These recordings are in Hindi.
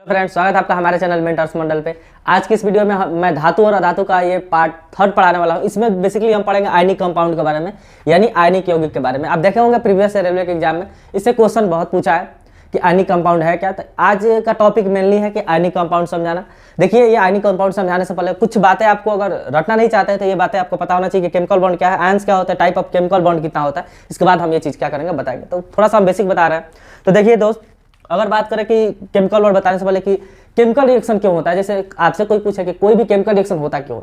फ्रेंड्स, स्वागत है आपका हमारे चैनल मेंटर्स मंडल पे। आज की इस वीडियो में मैं धातु और अधातु का ये पार्ट 3 पढ़ाने वाला हूँ। इसमें बेसिकली हम पढ़ेंगे आयनिक कंपाउंड के बारे में, यानी आयनिक यौगिक के बारे में। आप देखे होंगे प्रीवियस रेलवे के एग्जाम में इससे क्वेश्चन बहुत पूछा है कि आयनिक कंपाउंड है क्या। तो आज का टॉपिक मेनली है कि आयनिक कंपाउंड समझाना। देखिए, ये आयनिक कंपाउंड समझाने से पहले कुछ बातें आपको अगर रटना नहीं चाहते हैं तो ये बातें आपको पता होना चाहिए कि केमिकल बॉन्ड क्या है, आयंस क्या होता है, टाइप ऑफ केमिकल बॉन्ड कितना होता है। इसके बाद हम ये चीज़ क्या करेंगे बताएंगे। तो थोड़ा सा हम बेसिक बता रहे हैं। तो देखिए दोस्त, अगर बात करें कि केमिकल बॉन्ड बताने से पहले कि केमिकल रिएक्शन क्यों होता है, जैसे आपसे कोई पूछे कि कोई भी केमिकल रिएक्शन होता क्यों,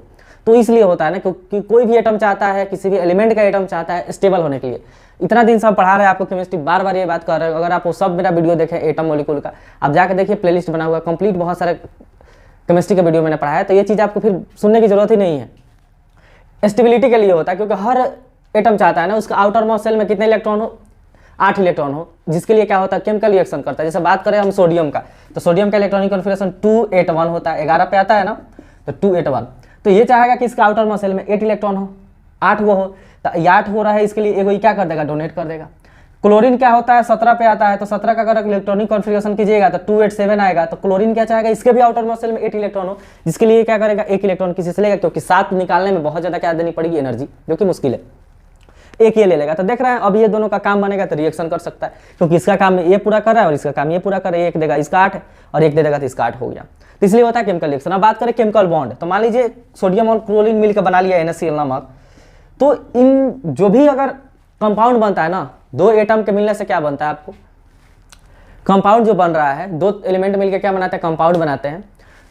तो इसलिए होता है ना क्योंकि कोई भी एटम चाहता है, किसी भी एलिमेंट का एटम चाहता है स्टेबल होने के लिए। इतना दिन से हम पढ़ा रहे हैं आपको केमिस्ट्री, बार बार ये बात कर रहे हो। अगर आप वो सब मेरा वीडियो देखें एटम मॉलिक्यूल का, आप जाकर देखिए प्लेलिस्ट बना हुआ है कंप्लीट, बहुत सारे केमिस्ट्री का वीडियो मैंने पढ़ाया है। तो ये चीज़ आपको फिर सुनने की जरूरत ही नहीं है। स्टेबिलिटी के लिए होता है क्योंकि हर एटम चाहता है ना उसका आउटर मोस्ट शेल में कितने इलेक्ट्रॉन हो, 8 इलेक्ट्रॉन हो, जिसके लिए क्या होता है केमिकल रिएक्शन करता है। जैसे बात करें हम सोडियम का, तो सोडियम का इलेक्ट्रॉनिक कॉन्फिगरेशन 281 होता है, 11 पे आता है ना, तो 281। तो ये चाहेगा कि इसका आउटर मोस्ट शेल में 8 इलेक्ट्रॉन हो, 8 वो हो, तो ये 8 हो रहा है, इसके लिए एगो क्या कर देगा, डोनेट कर देगा। क्लोरीन क्या होता है 17 पे आता है, तो 17 का अगर इलेक्ट्रॉनिक कॉन्फिगरेशन कीजिएगा तो 287 आएगा। तो क्लोरीन क्या चाहेगा, इसके भी आउटर मोस्ट शेल में 8 इलेक्ट्रॉन हो, जिसके लिए क्या करेगा, 1 इलेक्ट्रॉन किसी से लेगा, क्योंकि 7 निकालने में बहुत ज़्यादा क्या देनी पड़ेगी, एनर्जी, जो कि मुश्किल है। एक ये ले लेगा। तो देख रहे हैं अब ये दोनों का काम बनेगा तो रिएक्शन कर सकता है, क्योंकि इसका काम ये पूरा कर रहा है और इसका काम ये पूरा कर रहा है। एक देगा इसका 8 और एक दे देगा तो इसका 8 हो गया। तो इसलिए होता है केमिकल रिएक्शन। अब बात करें केमिकल बॉन्ड, तो मान लीजिए सोडियम और क्लोरीन मिलकर बना लिया NaCl नमक, तो इन जो भी अगर कंपाउंड बनता है ना, 2 एटम के मिलने से क्या बनता है आपको, कंपाउंड जो बन रहा है, 2 एलिमेंट मिलकर क्या बनाते हैं, कंपाउंड बनाते हैं।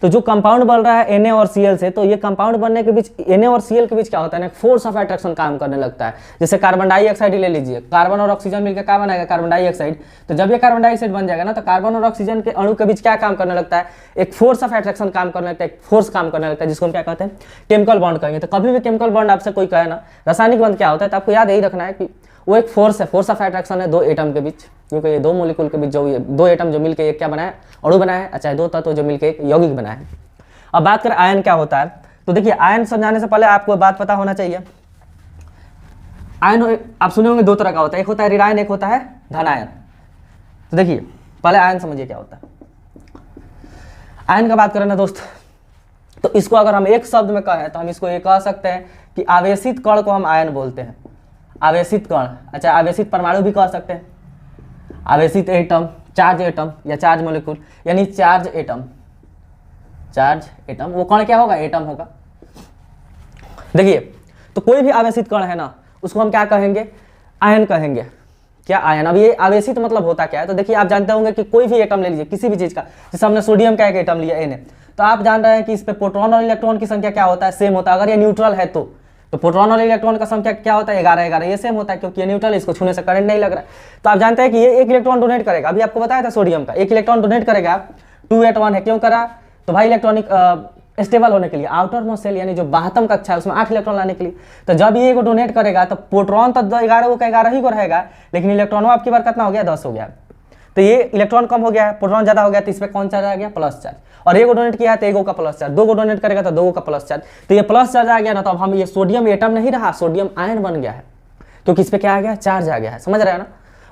तो जो कंपाउंड बन रहा है Na और Cl से, तो ये कंपाउंड बनने के बीच Na और Cl के बीच क्या होता है ना, फोर्स ऑफ अट्रैक्शन काम करने लगता है। जैसे कार्बन डाइऑक्साइड ले लीजिए, कार्बन और ऑक्सीजन मिलकर क्या बनाएगा, कार्बन डाइऑक्साइड। तो जब ये कार्बन डाइऑक्साइड बन जाएगा ना, तो कार्बन और ऑक्सीजन के अणु के बीच क्या काम करने लगता है, एक फोर्स ऑफ अट्रैक्शन काम करने लगता है, एक फोर्स काम करने लगता है, जिसको हम क्या कहते हैं, केमिकल बॉन्ड कहेंगे। तो कभी भी केमिकल बॉन्ड आपसे कोई कहे ना रासायनिक बॉन्ड क्या होता है, तो आपको याद यही रखना है कि वो एक फोर्स है, फोर्स ऑफ अट्रैक्शन है 2 एटम के बीच, क्योंकि ये 2 मॉलिक्यूल के बीच जो ये 2 एटम जो मिलकर एक क्या बनाया, अणु बनाया है, चाहे 2 तत्व जो मिलकर एक यौगिक बनाया है। अब बात करें आयन क्या होता है, तो देखिए आयन समझाने से पहले आपको बात पता होना चाहिए। आयन आप सुने होंगे 2 तरह का होता है, एक होता है ऋणायन, एक होता है धनायन। तो देखिए पहले आयन समझिए क्या होता है। आयन का बात करें ना दोस्त, तो इसको अगर हम एक शब्द में कहें तो हम इसको ये कह सकते हैं कि आवेशित कण को हम आयन बोलते हैं। आवेशित कण, अच्छा आवेशित परमाणु भी कह सकते हैं, आवेशित एटम, चार्ज एटम या चार्ज मॉलिक्यूल, यानी चार्ज एटम। चार्ज एटम, वो कण क्या होगा, एटम होगा। देखिए, तो कोई भी आवेशित कण है ना, उसको हम क्या कहेंगे, आयन कहेंगे। क्या आयन, अब ये आवेशित मतलब होता क्या है, तो देखिए आप जानते होंगे कि कोई भी एटम ले लीजिए किसी भी चीज का, जैसे हमने सोडियम का एक एटम लिया Na, तो आप जान रहे हैं कि इस पे प्रोटॉन और इलेक्ट्रॉन की संख्या क्या होता है, सेम होता है। अगर ये न्यूट्रल है तो प्रोटॉन और इलेक्ट्रॉन का संख्या क्या होता है, 11-11, ये सेम होता है, क्योंकि ये न्यूट्रल है, इसको छूने से करंट नहीं लग रहा है। तो आप जानते हैं कि ये 1 इलेक्ट्रॉन डोनेट करेगा। अभी आपको बताया था सोडियम का 1 इलेक्ट्रॉन डोनेट करेगा, 281 है, क्यों करा, तो भाई इलेक्ट्रॉनिक स्टेबल होने के लिए, आउटर मोस्ट शेल यानी जो बाह्यतम कक्षा है उसमें 8 इलेक्ट्रॉन लाने के लिए। तो जब ये को डोनेट करेगा तो प्रोटॉन तो 11 का 11 ही को रहेगा, लेकिन इलेक्ट्रॉन आपकी बार कितना हो गया, 10 हो गया। तो ये इलेक्ट्रॉन कम हो गया है, प्रोटॉन ज्यादा हो गया, तो इस पर कौन चार्ज आ गया, प्लस चार्ज। और एक डोनेट किया है तो एगो का प्लस चार्ज, 2 को डोनेट करेगा तो 2 का प्लस चार्ज। तो ये प्लस चार्ज आ गया ना, तो अब हम ये सोडियम एटम नहीं रहा, सोडियम आयन बन गया है, क्योंकि इस पर क्या आ गया, चार्ज आ गया है। समझ रहे हैं ना।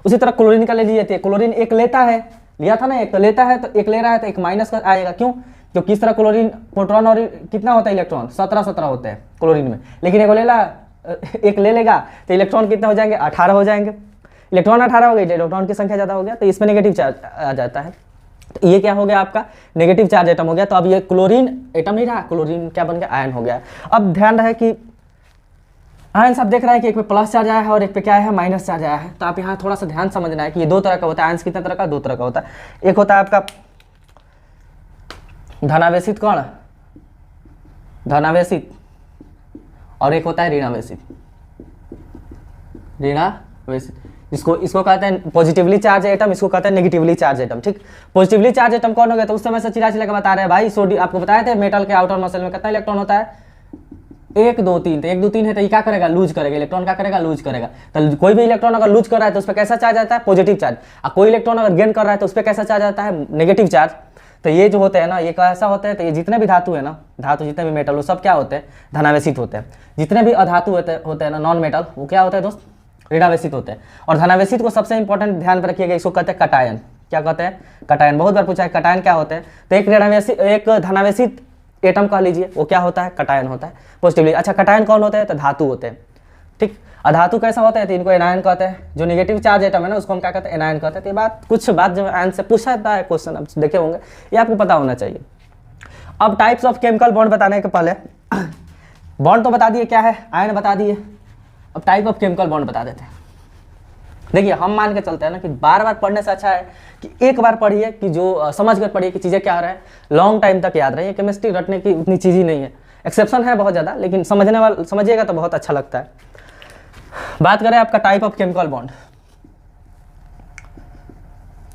उसी तरह क्लोरीन का ले लीजिए, क्लोरीन एक लेता है, लिया था ना, एक तो लेता है, तो एक ले रहा है, तो एक माइनस का आएगा। क्यों, क्योंकि इस तरह क्लोरीन प्रोटॉन और कितना होता है, इलेक्ट्रॉन 17 होते हैं क्लोरीन में, लेकिन एक ले लेगा तो इलेक्ट्रॉन कितने हो जाएंगे, 18 हो जाएंगे। इलेक्ट्रॉन 18 हो गए, इलेक्ट्रॉन की संख्या ज़्यादा हो गया, तो इसमें नेगेटिव चार्ज आ जाता है। तो ये क्या हो गया, आपका नेगेटिव चार्ज एटम हो गया। तो अब ये क्लोरीन एटम नहीं रहा, क्लोरीन क्या बन गया, आयन हो गया। अब ध्यान रहे कि आयन सब देख रहे हैं कि एक पे प्लस चार्ज आया है और एक पे क्या है, माइनस चार्ज आया है। तो आप यहाँ थोड़ा सा ध्यान समझना है कि ये 2 तरह का होता है। आयन कितने तरह का, 2 तरह का होता है। एक होता है आपका धनावेशित कण, धनावेशित, और एक होता है ऋणावेशित, ऋणावेशित। इसको कहते हैं पॉजिटिवली चार्ज एटम, इसको कहते हैं नेगेटिवली चार्ज एटम। ठीक, पॉजिटिवली चार्ज एटम कौन हो गया, तो उस समय से चिरा के बता रहे हैं भाई। सोडियम आपको बताए थे मेटल के आउटर मोस्ट शेल में कितना इलेक्ट्रॉन होता है, 1 2 3। तो 1 2 3 है, तो ये क्या करेगा, लूज करेगा, इलेक्ट्रॉन क्या करेगा, लूज करेगा। तो कोई भी इलेक्ट्रॉन अगर लूज कर रहा है तो उस पर कैसा चार्ज आता है, पॉजिटिव चार्ज। और कोई इलेक्ट्रॉन अगर गेन कर रहा है तो उस पर कैसा चार्ज आता है, नेगेटिव चार्ज। तो ये जो होते हैं ना, ये कैसा होते हैं, तो ये जितने भी धातु है ना, धातु जितने भी मेटल, वो सब क्या होते हैं, धनावेशित होते हैं। जितने भी अधातु होते हैं ना, नॉन मेटल, वो क्या होते हैं दोस्त, ऋणावेशित होते हैं। और धनावेशित को सबसे इंपॉर्टेंट ध्यान पर रखिएगा, इसको कहते हैं कटायन। क्या कहते हैं, कटायन। बहुत बार पूछा है कटायन क्या होते हैं, तो एक धनावेशी एटम कह लीजिए, वो क्या होता है, कटायन होता है पॉजिटिवली। अच्छा कटायन कौन होते हैं, तो धातु होते हैं, ठीक। अधातु कैसा होता है, तो इनको एनायन कहते हैं। जो नेगेटिव चार्ज एटम है ना, उसको हम क्या कहते हैं, एनायन कहते हैं। तो ये बात कुछ बात जो आयन से पूछा जाता है क्वेश्चन, आप देखे होंगे, ये आपको पता होना चाहिए। अब टाइप्स ऑफ केमिकल बॉन्ड बताने के पहले बॉन्ड तो बता दिए क्या है, आयन बता दिए, अब टाइप ऑफ केमिकल बॉन्ड बता देते हैं। देखिए हम मान के चलते हैं ना कि बार बार पढ़ने से अच्छा है कि एक बार पढ़िए, कि जो समझ कर पढ़िए कि चीज़ें क्या रहा है, लॉन्ग टाइम तक याद रहे। केमिस्ट्री रटने की उतनी चीज़ ही नहीं है, एक्सेप्शन है बहुत ज़्यादा, लेकिन समझिएगा तो बहुत अच्छा लगता है। बात करें आपका type of chemical bond,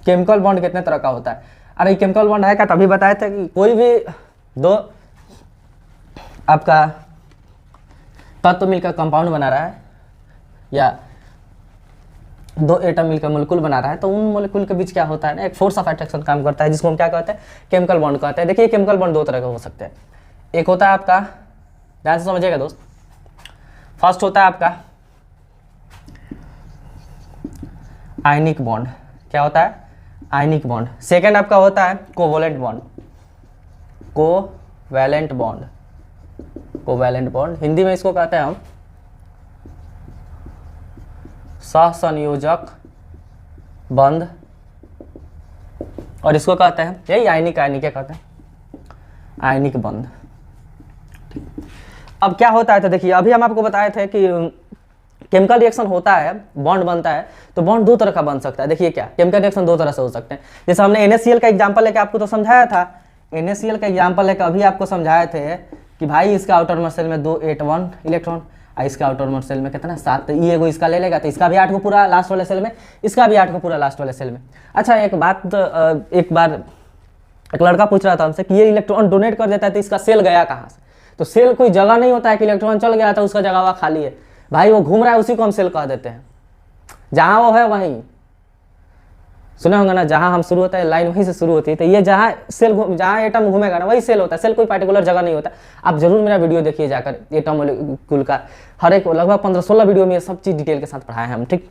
chemical bond कितने तरह का होता है। अरे केमिकल बॉन्ड है क्या, तभी बताए थे कि कोई भी दो आपका तत्व मिलकर कंपाउंड बना रहा है, या दो एटम मिलकर मोलिक्यूल बना रहा है, तो उन मोलिक्यूल के बीच क्या होता है ना, एक फोर्स ऑफ अट्रैक्शन काम करता है, जिसको हम क्या कहते हैं, केमिकल बॉन्ड कहते हैं। देखिए केमिकल बॉन्ड दो तरह के हो सकते हैं। एक होता है आपका, ध्यान से समझिएगा दोस्त, फर्स्ट होता है आपका आयनिक बॉन्ड। क्या होता है, आयनिक बॉन्ड। सेकेंड आपका होता है covalent bond, covalent bond, covalent bond Hindi में इसको कहते हैं हम सहसंयोजक बंध, और इसको कहते हैं यही आयनिक, क्या कहते हैं, आयनिक बंध। अब क्या होता है, तो देखिए अभी हम आपको बताए थे कि केमिकल रिएक्शन होता है, बॉन्ड बनता है, तो बॉन्ड दो तरह का बन सकता है। देखिए क्या, केमिकल रिएक्शन दो तरह से हो सकते हैं। जैसे हमने NaCl का एग्जांपल लेकर आपको तो समझाया था, NaCl का एग्जांपल लेकर अभी आपको समझाए थे कि भाई इसका आउटर मोस्ट शेल में 2 8 इलेक्ट्रॉन, इसका आउटर मोस्ट शेल में कितना 7, ये एगो इसका ले लेगा, तो इसका भी 8 को पूरा लास्ट वाले सेल में, इसका भी 8 को पूरा लास्ट वाले सेल में। अच्छा एक बात, एक बार एक लड़का पूछ रहा था हमसे कि ये इलेक्ट्रॉन डोनेट कर देता है तो इसका सेल गया कहाँ से। तो सेल कोई जगह नहीं होता है कि इलेक्ट्रॉन चल गया था उसका जगह वहाँ खाली है, भाई वो घूम रहा है, उसी को हम सेल कह देते हैं। जहाँ वो है वहीं, सुना होगा ना, जहाँ हम शुरू होता है लाइन वहीं से शुरू होती है, तो ये जहाँ सेल जहाँ एटम घूमेगा ना वही सेल होता है। सेल कोई पर्टिकुलर जगह नहीं होता। आप जरूर मेरा वीडियो देखिए जाकर, एटम मोलिक्यूल का हर एक लगभग 15-16 वीडियो में ये सब चीज़ डिटेल के साथ पढ़ाए हैं हम, ठीक।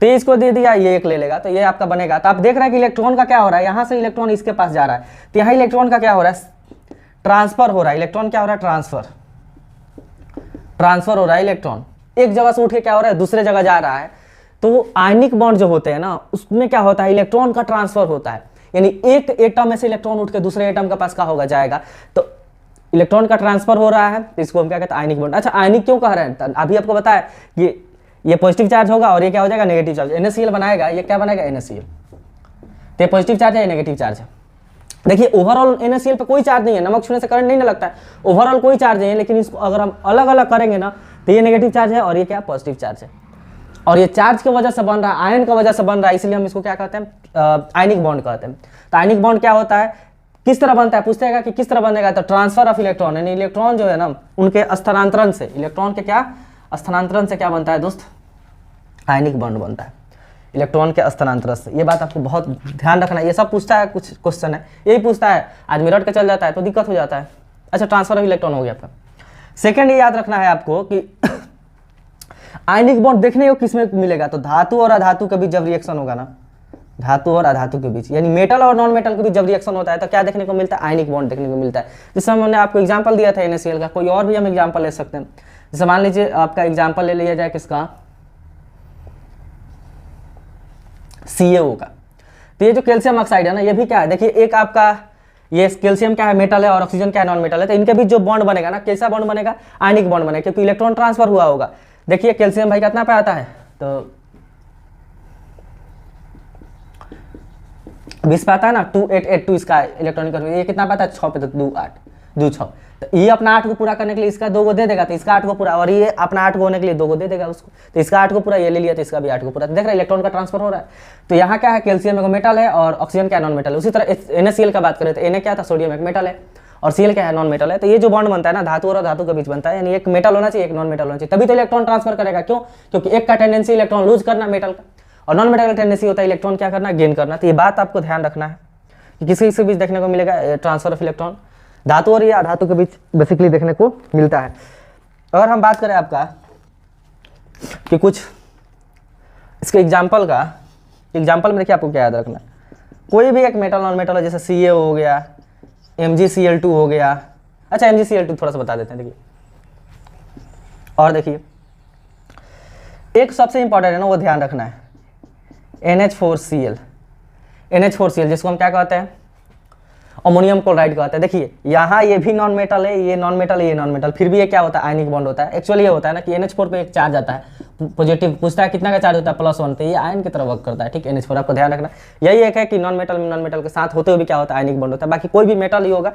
तो इसको दे दिया, ये एक ले लेगा, तो ये आपका बनेगा। तो आप देख रहे हैं कि इलेक्ट्रॉन का क्या हो रहा है, यहाँ से इलेक्ट्रॉन इसके पास जा रहा है, तो यहाँ इलेक्ट्रॉन का क्या हो रहा है, ट्रांसफर हो रहा है। इलेक्ट्रॉन क्या हो रहा है, ट्रांसफर हो रहा है। इलेक्ट्रॉन एक जगह से उठ के क्या हो रहा है, दूसरे जगह जा रहा है। तो आयनिक बॉन्ड जो होते हैं ना, उसमें क्या होता है, इलेक्ट्रॉन का ट्रांसफर होता है, यानी एक एटम में से इलेक्ट्रॉन उठ के दूसरे एटम के पास का होगा जाएगा, तो इलेक्ट्रॉन का ट्रांसफर हो रहा है, तो इसको हम क्या कहते हैं, आयनिक बॉन्ड। अच्छा आयनिक क्यों कह रहे हैं, अभी आपको बताया ये पॉजिटिव चार्ज होगा और ये क्या हो जाएगा, नेगेटिव चार्ज। NaCl बनाएगा, ये क्या बनेगा, NaCl। तो ये पॉजिटिव चार्ज है, नेगेटिव चार्ज है। देखिए ओवरऑल NaCl पे कोई चार्ज नहीं है, नमक छूने से करंट नहीं ना लगता है, ओवरऑल कोई चार्ज नहीं है, लेकिन इसको अगर हम अलग अलग करेंगे ना, तो ये नेगेटिव चार्ज है और ये क्या, पॉजिटिव चार्ज है। और ये चार्ज की वजह से बन रहा है, आयन की वजह से बन रहा है, इसलिए हम इसको क्या कहते हैं, आयनिक बॉन्ड कहते हैं। तो आयनिक बॉन्ड क्या होता है, किस तरह बनता है, पूछतेगा कि किस तरह बनेगा, तो ट्रांसफर ऑफ इलेक्ट्रॉन, यानी इलेक्ट्रॉन जो है ना उनके स्थानांतरण से, इलेक्ट्रॉन के क्या स्थानांतरण से क्या बनता है दोस्त, आयनिक बॉन्ड बनता है, इलेक्ट्रॉन के स्थानांतरण से। ये बात आपको बहुत ध्यान रखना है, ये सब पूछता है, कुछ क्वेश्चन है यही पूछता है, आज में रट के चल जाता है तो दिक्कत हो जाता है। अच्छा ट्रांसफर ऑफ इलेक्ट्रॉन हो गया आपका। सेकेंड ये याद रखना है आपको कि आयनिक बॉन्ड देखने को किसमें मिलेगा, तो धातु और अधातु के बीच जब रिएक्शन होगा ना, धातु और अधातु के बीच, यानी मेटल और नॉन मेटल के बीच जब रिएक्शन होता है तो क्या देखने को मिलता है, आयनिक बॉन्ड देखने को मिलता है। जैसे हमने आपको एग्जांपल दिया था NaCl का, कोई और भी हम एग्जांपल ले सकते हैं। जैसे मान लीजिए आपका एग्जांपल ले लिया जाए किसका, CaO का। तो ये जो कैल्शियम ऑक्साइड है ना, ये भी क्या है, देखिए एक आपका ये कैल्शियम क्या है, मेटल है, और ऑक्सीजन क्या है, नॉन मेटल है। तो इनके बीच जो बॉन्ड बनेगा ना, कैसा बॉन्ड बनेगा, आयनिक बॉन्ड बनेगा, क्योंकि इलेक्ट्रॉन ट्रांसफर हुआ होगा। देखिए कैल्शियम भाई कितना पे आता है, तो 20 पे आता है ना, 2882 इसका इलेक्ट्रॉनिक, ये कितना पे आता है, 6 पे, तो 2 8 2 6। तो ये अपना 8 को पूरा करने के लिए इसका 2 को दे देगा, तो इसका 8 को पूरा, और ये अपना 8 को होने के लिए 2 को दे देगा उसको, तो इसका 8 को पूरा, ये ले लिया तो इसका भी 8 को पूरा। तो देख रहे हैं इलेक्ट्रॉन का ट्रांसफर हो रहा है। तो यहाँ क्या है, कैल्शियम एक मेटल है और ऑक्सीजन क्या नॉन मेटल है। उसी तरह NaCl का बात करें तो Na क्या था, सोडियम एक मेटल है और Cl क्या है, नॉन मेटल है। तो ये जो बॉन्ड बनता है ना, धातु और धातु के बीच बनता है, यानी एक मेटल होना चाहिए, एक नॉन मेटल होना चाहिए, तभी तो इलेक्ट्रॉन ट्रांसफर करेगा। क्यों, क्योंकि एक का टेंडेंसी इलेक्ट्रॉन लूज करना मेटल का, और नॉन मेटल का टेंडेंसी होता है इलेक्ट्रॉन क्या करना, गेन करना। तो ये बात आपको ध्यान रखना है कि किसी के बीच देखने को मिलेगा ट्रांसफर ऑफ इलेक्ट्रॉन, धातु और या धातु के बीच बेसिकली देखने को मिलता है। अगर हम बात करें आपका कि कुछ इसके एग्जाम्पल का, एग्जाम्पल में देखिए आपको क्या याद रखना है, कोई भी एक मेटल नॉन मेटल हो, जैसे Ca हो गया, MgCl2 हो गया। अच्छा MgCl2 थोड़ा सा बता देते हैं, देखिए और देखिए एक सबसे इंपॉर्टेंट है ना, वो ध्यान रखना है, NH4Cl। NH4Cl जिसको हम क्या कहते हैं, अमोनियम क्लोराइड कहते हैं। देखिए यहाँ ये भी नॉन मेटल है, ये नॉन मेटल है, ये नॉन मेटल, फिर भी ये क्या होता है, आयनिक बॉन्ड होता है। एक्चुअली ये होता है ना कि NH4 पे एक चार्ज आता है पॉजिटिव, पूछता है कितना का चार्ज होता है, +1, तो ये आयन की तरह वर्क करता है, ठीक। NH4 आपको ध्यान रखना, यही एक है कि नॉन मेटल में नॉन मेटल के साथ होते हुए भी क्या होता है, आयनिक बॉन्ड होता है। बाकी कोई भी मेटल ही होगा,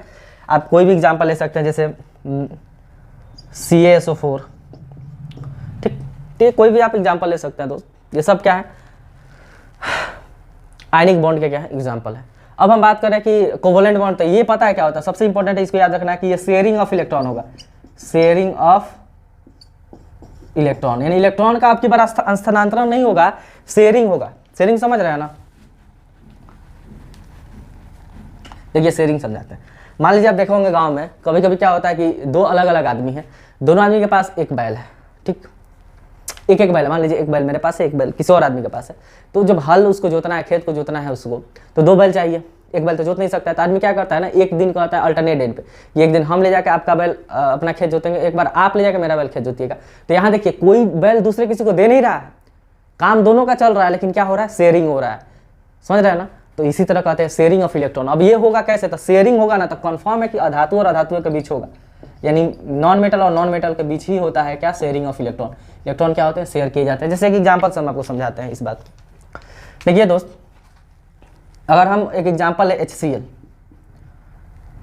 आप कोई भी एग्जाम्पल ले सकते हैं, जैसे CaSO4, ठीक, तो कोई भी आप एग्जाम्पल ले सकते हैं दोस्त। ये सब क्या है, आयनिक बॉन्ड के क्या है, एग्जाम्पल है। अब हम बात करें कि कोवलेंट बॉन्ड, तो ये पता है क्या होता है, सबसे इंपॉर्टेंट है, इसको याद रखना है कि ये शेयरिंग ऑफ इलेक्ट्रॉन होगा, शेयरिंग ऑफ इलेक्ट्रॉन, यानी इलेक्ट्रॉन का आपकी बार स्थानांतरण नहीं होगा, शेयरिंग होगा। शेयरिंग समझ रहे हैं ना, देखिए शेयरिंग समझाते हैं। मान लीजिए आप देखे होंगे गांव में कभी कभी क्या होता है कि दो अलग अलग आदमी हैं, दोनों आदमी के पास एक बैल है, ठीक, एक एक बैल है। मान लीजिए एक बैल मेरे पास है, एक बैल किसी और आदमी के पास है। तो जब हल उसको जोतना है, खेत को जोतना है उसको, तो दो बैल चाहिए, एक बैल तो जोत नहीं सकता है। तो आदमी क्या करता है ना, एक दिन कहता है अल्टरनेट डेट पे, एक दिन हम ले जाकर आपका बैल अपना खेत जोतेंगे, एक बार आप ले जाकर मेरा बैल खेत जोतिएगा। तो यहाँ देखिए कोई बैल दूसरे किसी को दे नहीं रहा है, काम दोनों का चल रहा है, लेकिन क्या हो रहा है, शेयरिंग हो रहा है, समझ रहे हैं ना। तो इसी तरह कहते हैं शेयरिंग ऑफ इलेक्ट्रॉन। अब ये होगा कैसे, तो शेयरिंग होगा ना तो कन्फर्म है कि अधातु और अधातु के बीच होगा, यानी नॉन मेटल और नॉन मेटल के बीच ही होता है क्या, शेयरिंग ऑफ इलेक्ट्रॉन। इलेक्ट्रॉन क्या होते हैं, शेयर किए जाते हैं। जैसे कि एग्जाम्पल से हम आपको समझाते हैं इस बात को। देखिए दोस्त, अगर हम एक एग्जाम्पल है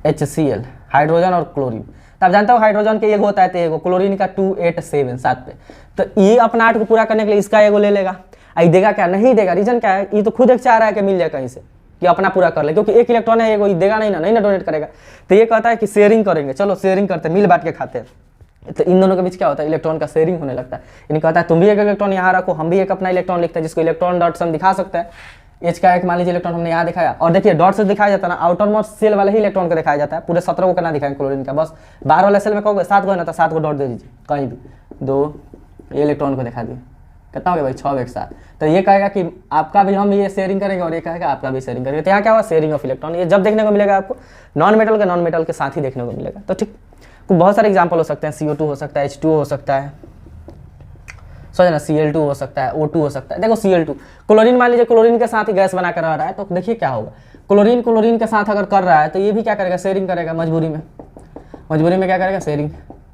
HCl, हाइड्रोजन और क्लोरीन, तो आप जानते हो हाइड्रोजन के एगो होता है तो एगो, क्लोरीन का 2 8 7 7 पे, तो ये अपना 8 को पूरा करने के लिए इसका एगो ले लेगा, आई देगा क्या, नहीं देगा। रीजन क्या है, ये तो खुद एक चाह रहा है कि मिल जाए कहीं से, कि अपना पूरा कर ले, क्योंकि एक इलेक्ट्रॉन है, एगो देगा नहीं ना डोनेट करेगा। तो ये कहता है कि शेयरिंग करेंगे, चलो शेयरिंग करते हैं, मिल बांट के खाते हैं। तो इन दोनों के बीच क्या होता है, इलेक्ट्रॉन का शेयरिंग होने लगता है। यानी कहता है तुम भी एक इलेक्ट्रॉन यहाँ रखो, हम भी एक अपना इलेक्ट्रॉन लिखते हैं, जिसको इलेक्ट्रॉन डॉट से हम दिखा सकते हैं। H का एक मान लीजिए इलेक्ट्रॉन हमने यहाँ दिखाया, और देखिए डॉट से दिखाया जाता है ना, आउटर मोस्ट सेल वाले ही इलेक्ट्रॉन को दिखाया जाता है, पूरे 17 को करना दिखाएंगे क्लोरीन का, बस बाहर वाले सेल में कहोगे 7 को है ना, तो 7 को डॉट दे दीजिए कहीं भी, 2 ये इलेक्ट्रॉन को दिखा दिए, कितना हो गया भाई, 6 एक साथ। तो ये कहेगा कि आपका भी हम ये शेयरिंग करेंगे, और ये कहेगा आपका भी शेयरिंग करेंगे। तो यहाँ क्या हुआ, शेयरिंग ऑफ इलेक्ट्रॉन। ये जब देखने को मिलेगा आपको नॉन मेटल के साथ ही देखने को मिलेगा। तो ठीक, बहुत सारे एग्जाम्पल हो सकते हैं, CO2 हो सकता है, H2O हो सकता है, समझ ना, Cl2 हो सकता है, O2 हो सकता है। देखो Cl2, क्लोरीन मान लीजिए क्लोरीन के साथ ही गैस बना कर रहा है, तो देखिए क्या होगा, क्लोरीन के साथ अगर कर रहा है तो ये भी क्या करेगा, शेयरिंग करेगा, मजबूरी में क्या करेगा, शेयरिंग।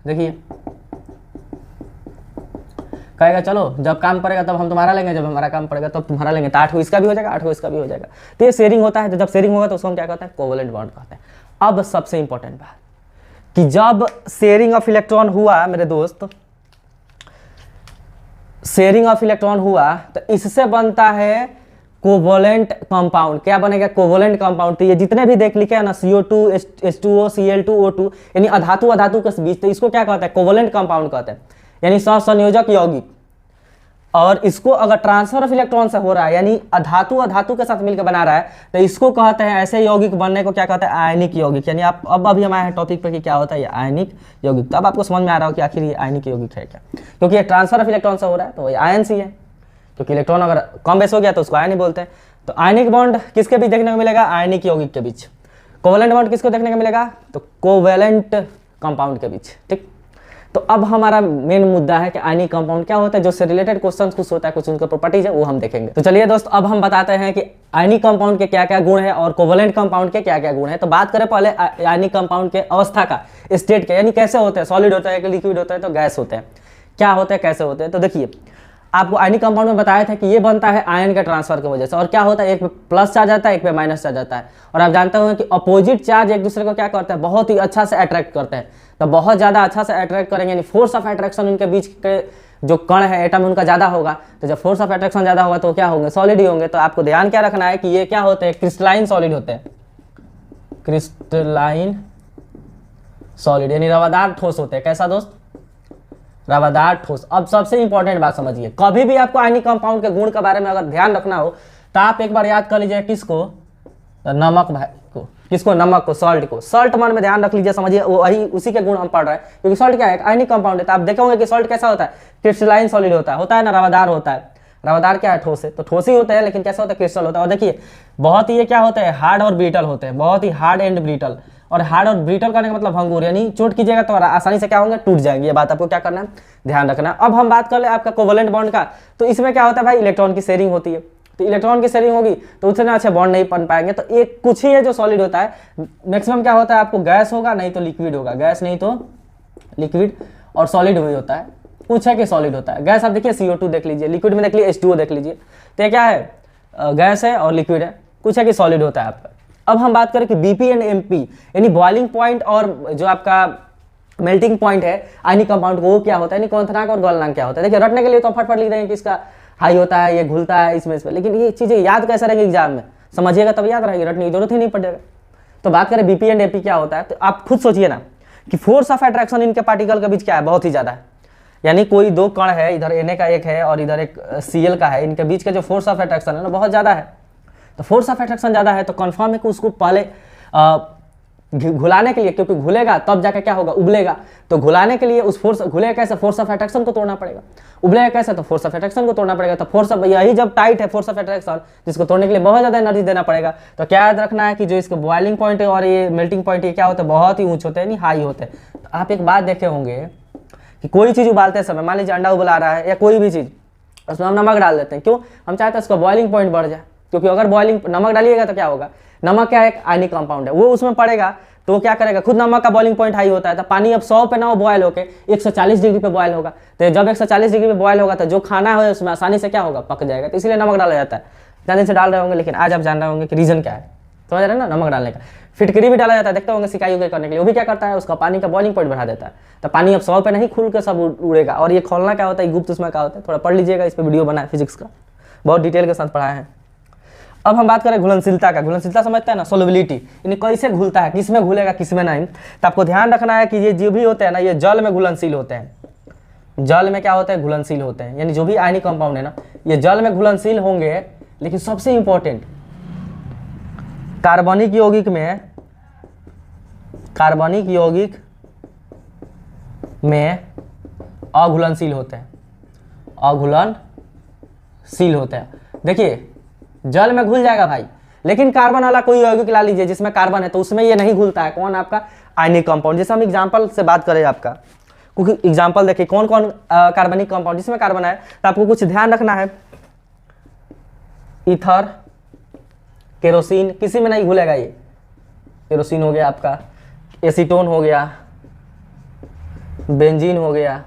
देखिए कहेगा चलो जब काम पड़ेगा तब हम तुम्हारा लेंगे, जब हमारा काम पड़ेगा तब तुम्हारा लेंगे, तो 8 को इसका भी हो जाएगा, 8 को इसका भी हो जाएगा। तो ये शेयरिंग होता है। तो जब शेयरिंग होगा तो उसको हम क्या कहते हैं, कोवलेंट बॉन्ड कहते हैं। अब सबसे इंपॉर्टेंट बात कि जब शेयरिंग ऑफ इलेक्ट्रॉन हुआ मेरे दोस्त, शेयरिंग ऑफ इलेक्ट्रॉन हुआ तो इससे बनता है कोवलेंट कंपाउंड। क्या बनेगा, कोवलेंट कंपाउंड। तो ये जितने भी देख लिखे हैं ना, CO2 H2O Cl2 O2, यानी अधातु के बीच, तो इसको क्या कहते हैं, कोवलेंट कंपाउंड कहते हैं, यानी सहसंयोजक यौगिक। और इसको अगर ट्रांसफर ऑफ इलेक्ट्रॉन से हो रहा है, यानी अधातु के साथ मिलकर बना रहा है, तो इसको कहते हैं, ऐसे यौगिक बनने को क्या कहते हैं, आयनिक यौगिक। यानी आप अब अभी हम आए हैं टॉपिक पे कि क्या होता है ये आयनिक यौगिक। तो अब आपको समझ में आ रहा हो कि आखिर ये आयनिक यौगिक है क्या, क्योंकि ये ट्रांसफर ऑफ इलेक्ट्रॉन से हो रहा है तो ये आयन सी है, क्योंकि इलेक्ट्रॉन अगर कम बेस हो गया तो उसको आयन ही बोलते हैं। तो आयनिक बॉन्ड किसके बीच देखने को मिलेगा, आयनिक यौगिक के बीच। कोवलेंट बॉन्ड किसको देखने को मिलेगा, तो कोवलेंट कंपाउंड के बीच, ठीक। तो अब हमारा मेन मुद्दा है कि आयनिक कंपाउंड क्या होता है, जो से रिलेटेड क्वेश्चंस कुछ होता है, कुछ उनका प्रॉपर्टीज है, वो हम देखेंगे। तो चलिए दोस्त, अब हम बताते हैं कि आयनिक कंपाउंड के क्या क्या गुण है और कोवलेंट कंपाउंड के क्या क्या गुण है। तो बात करें पहले आयनिक कंपाउंड के अवस्था का, स्टेट के, यानी कैसे होते हैं, सॉलिड होता है कि लिक्विड होता है, तो गैस होते हैं, क्या होते हैं, कैसे होते हैं। तो देखिए आपको आयनिक कंपाउंड में बताया था कि ये बनता है आयन के ट्रांसफर की वजह से। और क्या होता है, एक पे प्लस चार्ज आता है, एक पे माइनस चार्ज आता है। और आप जानते होंगे कि अपोजिट चार्ज एक दूसरे को क्या करते हैं, बहुत ही अच्छा से अट्रैक्ट करते हैं। तो बहुत ज़्यादा अच्छा से अट्रैक्ट करेंगे, यानी फोर्स ऑफ अट्रैक्शन उनके बीच के जो कण है, एटम उनका ज़्यादा होगा। तो जब फोर्स ऑफ अट्रैक्शन ज़्यादा होगा तो क्या होंगे, सॉलिड ही होंगे। तो आपको ध्यान क्या रखना है कि ये क्या होते हैं, क्रिस्टलाइन सॉलिड होते हैं, क्रिस्टलाइन सॉलिड, यानी रवादार ठोस होते हैं। कैसा दोस्त, रवादार ठोस। अब सबसे इंपॉर्टेंट बात समझिए, कभी भी आपको आयनिक कंपाउंड के गुण के बारे में अगर ध्यान रखना हो तो आप एक बार याद कर लीजिए किसको, नमक भाई को, किसको, नमक को, सॉल्ट को। सॉल्ट मन में ध्यान रख लीजिए, समझिए वही उसी के गुण हम पढ़ रहे हैं, क्योंकि सॉल्ट क्या है, आयनिक कंपाउंड है। तो आप देखोगे कि सॉल्ट कैसा होता है, क्रिस्टलाइन सॉलिड होता है ना, रवादार होता है। रवादार क्या है, ठोस है, तो ठोस ही होता है, लेकिन कैसा होता है, क्रिस्टल होता है। और देखिए बहुत ही ये क्या होता है, हार्ड और ब्रिटल होते हैं, बहुत ही हार्ड एंड ब्रिटल। और हार्ड और ब्रिटल करने का मतलब भंगुर, यानी चोट कीजिएगा तो आसानी से क्या होंगे, टूट जाएंगे। ये बात आपको क्या करना है, ध्यान रखना है। अब हम बात कर ले आपका कोवलेंट बॉन्ड का, तो इसमें क्या होता है भाई, इलेक्ट्रॉन की शेयरिंग होती है। तो इलेक्ट्रॉन की शेयरिंग होगी तो उतने अच्छे बॉन्ड नहीं बन पाएंगे। तो एक कुछ ही है जो सॉलिड होता है, मैक्सिमम क्या होता है आपको, गैस होगा नहीं तो लिक्विड होगा, गैस नहीं तो लिक्विड, और सॉलिड वही होता है, कुछ है कि सॉलिड होता है। गैस आप देखिए CO2 देख लीजिए, लिक्विड में देख लीजिए H2O देख लीजिए, तो ये क्या है, गैस है और लिक्विड है, कुछ है कि सॉलिड होता है आपका। अब हम बात करें कि BP एंड MP यानी बॉइलिंग पॉइंट और जो आपका मेल्टिंग पॉइंट है आयनिक कंपाउंड को, वो क्या होता है, यानी क्वथनांक और गलनांक क्या होता है। देखिए रटने के लिए तो फटफट लिख देंगे कि इसका हाई होता है, ये घुलता है इसमें, लेकिन ये चीज़ें याद कैसे रहेंगी एग्जाम में, समझिएगा तब याद रहेगी, रटने की जरूरत ही नहीं पड़ेगा। तो बात करें BP एंड AP क्या होता है, तो आप खुद सोचिए ना कि फोर्स ऑफ अट्रैक्शन इनके पार्टिकल के बीच क्या है, बहुत ही ज़्यादा है। यानी कोई दो कण है, इधर Na का एक है और इधर एक Cl का है, इनके बीच का जो फोर्स ऑफ अट्रैक्शन है ना बहुत ज़्यादा है। तो फोर्स ऑफ अट्रैक्शन ज़्यादा है तो कन्फर्म है कि उसको पहले घुलाने के लिए, क्योंकि घुलेगा तब जाके क्या होगा, उबलेगा। तो घुलाने के लिए उस फोर्स, घुलेगा कैसे, फोर्स ऑफ अट्रैक्शन को तोड़ना पड़ेगा। उबलेगा कैसे, तो फोर्स ऑफ अट्रैक्शन को तोड़ना पड़ेगा। तो फोर्स ऑफ, यही जब टाइट है फोर्स ऑफ अट्रैक्शन, जिसको तोड़ने के लिए बहुत ज़्यादा एनर्जी देना पड़ेगा। तो क्या याद रखना है कि जो इसके बॉइलिंग पॉइंट है और ये मेल्टिंग पॉइंट है क्या होता है, बहुत ही ऊँच होते हैं, नहीं हाई होते हैं। तो आप एक बात देखे होंगे कि कोई चीज़ उबालते समय, मान लीजिए अंडा उबला रहा है या कोई भी चीज़, उसमें हम नमक डाल देते हैं, क्यों, हम चाहते हैं उसका बॉइलिंग पॉइंट बढ़ जाए। क्योंकि अगर बॉइलिंग नमक डालिएगा तो क्या होगा, नमक क्या है, एक आयनिक कंपाउंड है, वो उसमें पड़ेगा तो वो क्या करेगा, खुद नमक का बॉइलिंग पॉइंट हाई होता है। तो पानी अब 100 पे ना हो बॉयल होकर 140 डिग्री पे बॉयल होगा। तो जब 140 डिग्री पे बॉयल होगा तो जो खाना है उसमें आसानी से क्या होगा, पक जाएगा। तो इसलिए नमक डाला जाता है, जाने से डाल रहे होंगे, लेकिन आज आप जान रहे होंगे कि रीजन क्या है, समझ रहे हैं ना, नमक डालने का। फिटकरी भी डाला जाता है, देखते होंगे सिकाई उगाई करने के लिए, वो भी क्या करता है, उसका पानी का बॉइलिंग पॉइंट बढ़ा देता है। तो पानी अब 100 पे नहीं खुल के सब उड़ेगा। और ये खोलना क्या होता है, गुप्त उसमें क्या होता है, थोड़ा पढ़ लीजिएगा, इस पर वीडियो बना है फिजिक्स का, बहुत डिटेल के साथ पढ़ा है। अब हम बात करें घुलनशीलता का, घुलनशीलता समझते हैं ना, सोलबिलिटी, यानी कैसे घुलता है, किस में घुलेगा किस में नहीं। तो आपको ध्यान रखना है कि ये जो भी होते हैं ना, ये जल में घुलनशील होते हैं। जल में क्या होते हैं, घुलनशील होते हैं, यानी जो भी आयनिक कंपाउंड है ना ये जल में घुलनशील होंगे। लेकिन सबसे इंपॉर्टेंट, कार्बनिक यौगिक में, कार्बनिक यौगिक में अघुलनशील होते हैं, अघुलनशील होते हैं। देखिए जल में घुल जाएगा भाई, लेकिन कार्बन वाला कोई यौगिक ला लीजिए जिसमें कार्बन है तो उसमें ये नहीं घुलता है। कौन, आपका आयनिक कंपाउंड। जैसे हम एग्जांपल से बात करें आपका, कुछ एग्जांपल देखिए कौन कौन कार्बनिक कंपाउंड जिसमें कार्बन है, तो आपको कुछ ध्यान रखना है। ईथर, केरोसिन, किसी में नहीं घुलेगा ये। केरोसिन हो गया आपका, एसीटोन हो गया, बेंजीन हो गया,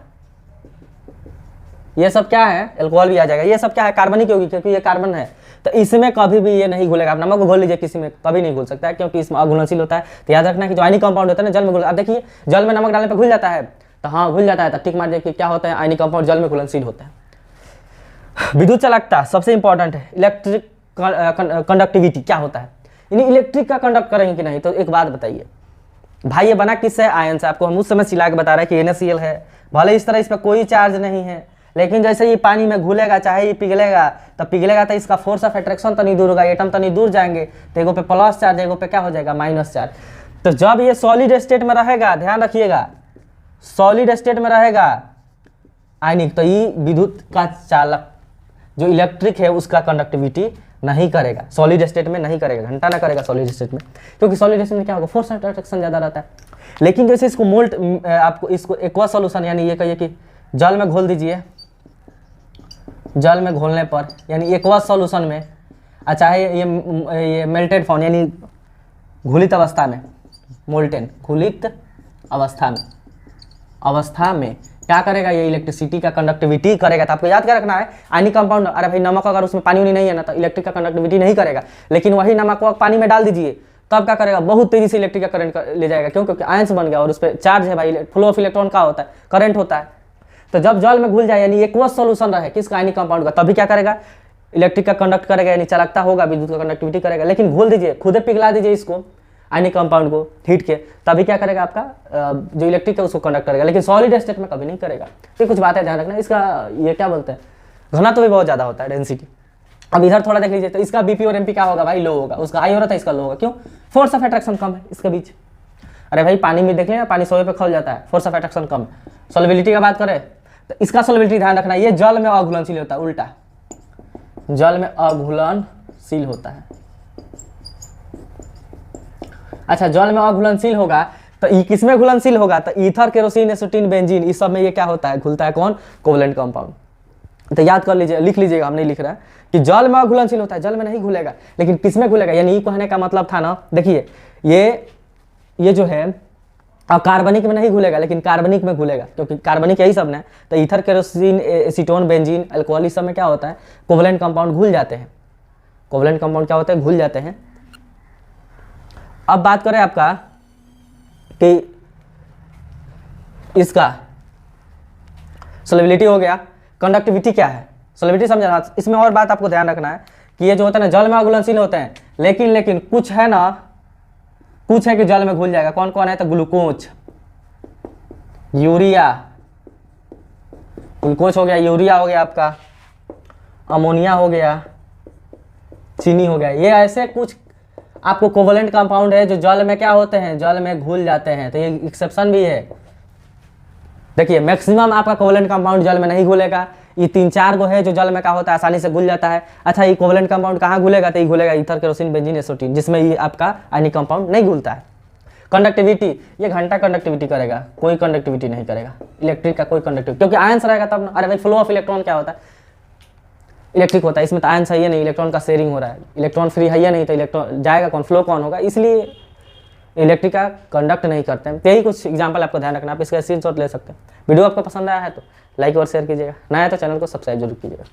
ये सब क्या है, अल्कोहल भी आ जाएगा। ये सब क्या है, कार्बनिक यौगिक, क्योंकि ये कार्बन है। तो इसमें कभी भी ये नहीं घुलेगा। आप नमक को घोल लीजिए, किसी में कभी नहीं घुल सकता है, क्योंकि इसमें अघुलनशील होता है। तो याद रखना कि जो आयनिक कंपाउंड होता है ना जल में घुल, आप देखिए जल में नमक डालने पर घुल जाता है, तो हाँ घुल जाता है, तो टिक मार देखिए क्या होता है, आयनिक कंपाउंड जल में घुलनशील होता है। विद्युत चालकता सबसे इंपॉर्टेंट है। इलेक्ट्रिक कंडक्टिविटी क्या होता है, यानी इलेक्ट्रिक का कंडक्ट करेंगे कि नहीं। तो एक बात बताइए भाई, ये बना किससे, आयन से। आपको हम उस समय सिला के बता रहे हैं कि NaCl है, भले इस तरह इस पर कोई चार्ज नहीं है, लेकिन जैसे ये पानी में घुलेगा, चाहे ये पिघलेगा, तो पिघलेगा तो इसका फोर्स ऑफ अट्रैक्शन तो नहीं दूर होगा, एटम तो नहीं दूर जाएंगे, तो एगो पे प्लस चार्ज, एगो पे क्या हो जाएगा, माइनस चार्ज। तो जब ये सॉलिड स्टेट में रहेगा, ध्यान रखिएगा, सॉलिड स्टेट में रहेगा आयनिक, तो ये विद्युत का चालक जो इलेक्ट्रिक है उसका कंडक्टिविटी नहीं करेगा, सॉलिड स्टेट में नहीं करेगा, घंटा ना करेगा सॉलिड स्टेट में, क्योंकि सॉलिड स्टेट में क्या होगा, फोर्स ऑफ अट्रैक्शन ज़्यादा रहता है। लेकिन जैसे इसको मोल्ट, आपको इसको एक्वा सॉल्यूशन, यानी ये कहिए कि जल में घोल दीजिए, जल में घोलने पर यानी एक्वस सॉल्यूशन में, चाहे ये मेल्टेड फॉर्म यानी घुलित अवस्था में, मोल्टेन घुलित अवस्था में क्या करेगा, ये इलेक्ट्रिसिटी का कंडक्टिविटी करेगा। तो आपको याद क्या रखना है, आयनिक कंपाउंड, अरे भाई नमक अगर उसमें पानी नहीं है ना तो इलेक्ट्रिक का कंडक्टिविटी नहीं करेगा। लेकिन वही नमक को पानी में डाल दीजिए तब क्या करेगा, बहुत तेजी से इलेक्ट्रिक का करंट ले जाएगा। क्यों, क्योंकि आयंस बन गया और उस पर चार्ज है भाई, फ्लो ऑफ इलेक्ट्रॉन का होता है, करंट होता है। तो जब जल में घुल जाए यानी एक्वस सॉल्यूशन रहे किसका, आयनिक कंपाउंड का, तभी क्या करेगा, इलेक्ट्रिक का कंडक्ट करेगा, यानी चालकता होगा, विद्युत का कंडक्टिविटी करेगा। लेकिन घोल दीजिए, खुद पिघला दीजिए इसको आयनिक कंपाउंड को हीट के, तभी क्या करेगा, आपका जो इलेक्ट्रिक है उसको कंडक्ट करेगा, लेकिन सॉलिड स्टेट में कभी नहीं करेगा। तो कुछ बातें ध्यान रखना। इसका ये क्या बोलते हैं, घनत्व तो भी बहुत ज़्यादा होता है, डेंसिटी। अब इधर थोड़ा देख लीजिए, तो इसका BP और MP क्या होगा भाई, लो होगा, उसका हाई हो रहा था, इसका लो होगा। क्यों, फोर्स ऑफ अट्रैक्शन कम है इसके बीच। अरे भाई पानी में देख लिया, पानी 100 पे खौल जाता है, force of attraction come. Solubility का बात करें तो इसका सॉल्युबिलिटी ध्यान रखना, ये जल में अघुलनशील होता है, उल्टा जल में अघुलनशील होता है। अच्छा, जल में अघुलनशील होगा तो ये किसमें घुलनशील होगा? तो ईथर, केरोसिन, एसिटिन, बेंजीन, इस सब में ये क्या होता है? घुलता है। कौन? Covalent compound. तो याद कर लीजिए, लिख लीजिएगा, हम नहीं लिख रहा है कि जल में अघुलनशील होता है, जल में नहीं घुलेगा, लेकिन किसमें घुलेगा? यानी ये कहने का मतलब था ना, देखिए ये जो है कार्बनिक में नहीं घुलेगा, लेकिन कार्बनिक में घुलेगा, क्योंकि कार्बनिक यही सब ना। तो ether, kerosene, acetone, benzene, alcohol, इस सब में क्या होता है? कोवलेंट कंपाउंड घुल जाते हैं। कोवलेंट कंपाउंड क्या होते हैं? घुल जाते हैं। अब बात करें आपका कि इसका सोलिबिलिटी हो गया, कंडक्टिविटी क्या है? सोलिबिलिटी समझना। इसमें और बात आपको ध्यान रखना है कि ये जो होता है ना, जल में अघुलनशील होते हैं, लेकिन कुछ है ना, कुछ है कि जल में घुल जाएगा। कौन कौन है? तो ग्लूकोज, यूरिया, ग्लूकोज हो गया, यूरिया हो गया, आपका अमोनिया हो गया, चीनी हो गया। ये ऐसे कुछ आपको कोवलेंट कंपाउंड है जो जल में क्या होते हैं? जल में घुल जाते हैं। तो ये एक्सेप्शन भी है। देखिए, मैक्सिमम आपका कोवलेंट कंपाउंड जल में नहीं घुलेगा। ये 3-4 गो है जो जल में क्या होता है? आसानी से घुल जाता है। अच्छा, ये कोवलेंट कंपाउंड कहाँ घुलेगा? तो ये घुलेगा ईथर, केरोसिन, बेंजीन, एसिटोन, जिसमें ये आपका आयनिक कंपाउंड नहीं घुलता है। कंडक्टिविटी, ये घंटा कंडक्टिविटी करेगा, कोई कंडक्टिविटी नहीं करेगा। इलेक्ट्रिक का कोई कंडक्टिविटी, क्योंकि आयंस रहेगा तब ना। अरे भाई, फ्लो ऑफ इलेक्ट्रॉन क्या होता है? इलेक्ट्रिक होता है। इसमें तो आयंस है ही नहीं, इलेक्ट्रॉन का शेयरिंग हो रहा है, इलेक्ट्रॉन फ्री है ही नहीं, तो इलेक्ट्रॉन जाएगा कौन? फ्लो कौन होगा? इसलिए इलेक्ट्रिक का कंडक्ट नहीं करते हैं। तो यही कुछ एग्जांपल आपको ध्यान रखना, आप इसका स्क्रीनशॉट ले सकते हैं। वीडियो आपको पसंद आया है तो लाइक और शेयर कीजिएगा, नया है तो चैनल को सब्सक्राइब जरूर कीजिएगा।